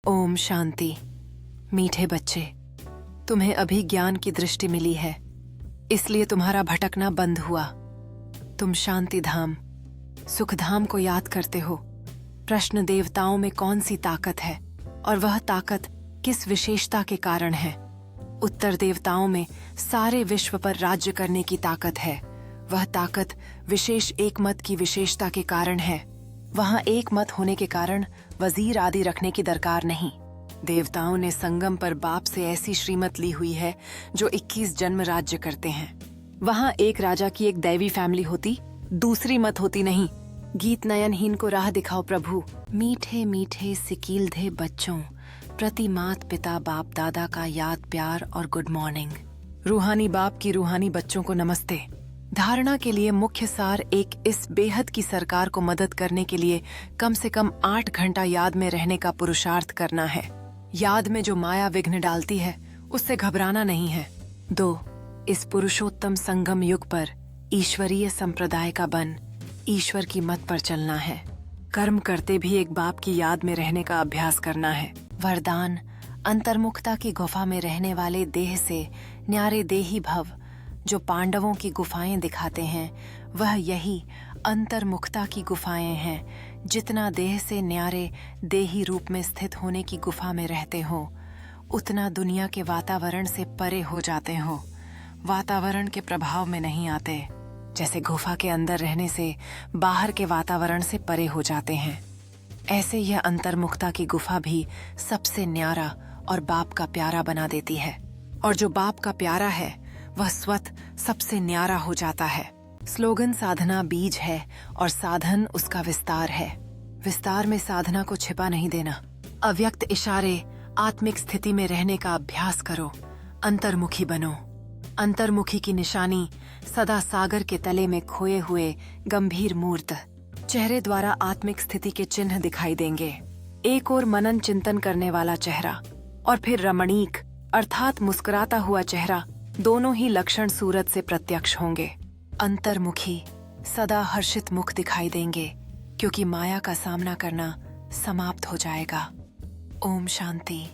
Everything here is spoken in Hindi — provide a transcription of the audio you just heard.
ओम शांति। मीठे बच्चे, तुम्हें अभी ज्ञान की दृष्टि मिली है, इसलिए तुम्हारा भटकना बंद हुआ। तुम शांति धाम, सुख धाम को याद करते हो। प्रश्न देवताओं में कौन सी ताकत है और वह ताकत किस विशेषता के कारण है? उत्तर देवताओं में सारे विश्व पर राज्य करने की ताकत है। वह ताकत विशेष एक मत की विशेषता के कारण है। वहां एक मत होने के कारण वजीर आदि रखने की दरकार नहीं। देवताओं ने संगम पर बाप से ऐसी श्रीमत ली हुई है जो 21 जन्म राज्य करते हैं। वहां एक राजा की एक दैवी फैमिली होती, दूसरी मत होती नहीं। गीत नयनहीन को राह दिखाओ प्रभु। मीठे मीठे सिकीलधे बच्चों, प्रति मात पिता बाप दादा का याद प्यार और गुड मॉर्निंग। रूहानी बाप की रूहानी बच्चों को नमस्ते। धारणा के लिए मुख्य सार एक इस बेहद की सरकार को मदद करने के लिए कम से कम 8 घंटा याद में रहने का पुरुषार्थ करना है। याद में जो माया विघ्न डालती है उससे घबराना नहीं है। 2. इस पुरुषोत्तम संगम युग पर ईश्वरीय संप्रदाय का बन ईश्वर की मत पर चलना है। कर्म करते भी एक बाप की याद में रहने का अभ्यास करना है। वरदान: अंतर्मुखता की गुफा में रहने वाले देह से न्यारे देही भव। जो पांडवों की गुफाएं दिखाते हैं वह यही अंतर्मुखता की गुफाएं हैं। जितना देह से न्यारे देही रूप में स्थित होने की गुफा में रहते हो, उतना दुनिया के वातावरण से परे हो जाते हो। वातावरण के प्रभाव में नहीं आते, जैसे गुफा के अंदर रहने से बाहर के वातावरण से परे हो जाते हैं। ऐसे यह अंतर्मुखता की गुफा भी सबसे न्यारा और बाप का प्यारा बना देती है। और जो बाप का प्यारा है वह स्वत सबसे न्यारा हो जाता है। स्लोगन: साधना बीज है और साधन उसका विस्तार है। विस्तार में साधना को छिपा नहीं देना। अव्यक्त इशारे आत्मिक स्थिति में रहने का अभ्यास करो। अंतर्मुखी बनो। अंतर्मुखी की निशानी सदा सागर के तले में खोए हुए गंभीर मूर्त चेहरे द्वारा आत्मिक स्थिति के चिन्ह दिखाई देंगे। एक और मनन चिंतन करने वाला चेहरा और फिर रमणीक अर्थात मुस्कुराता हुआ चेहरा, दोनों ही लक्षण सूरत से प्रत्यक्ष होंगे। अंतर्मुखी सदा हर्षित मुख दिखाई देंगे, क्योंकि माया का सामना करना समाप्त हो जाएगा। ओम शांति।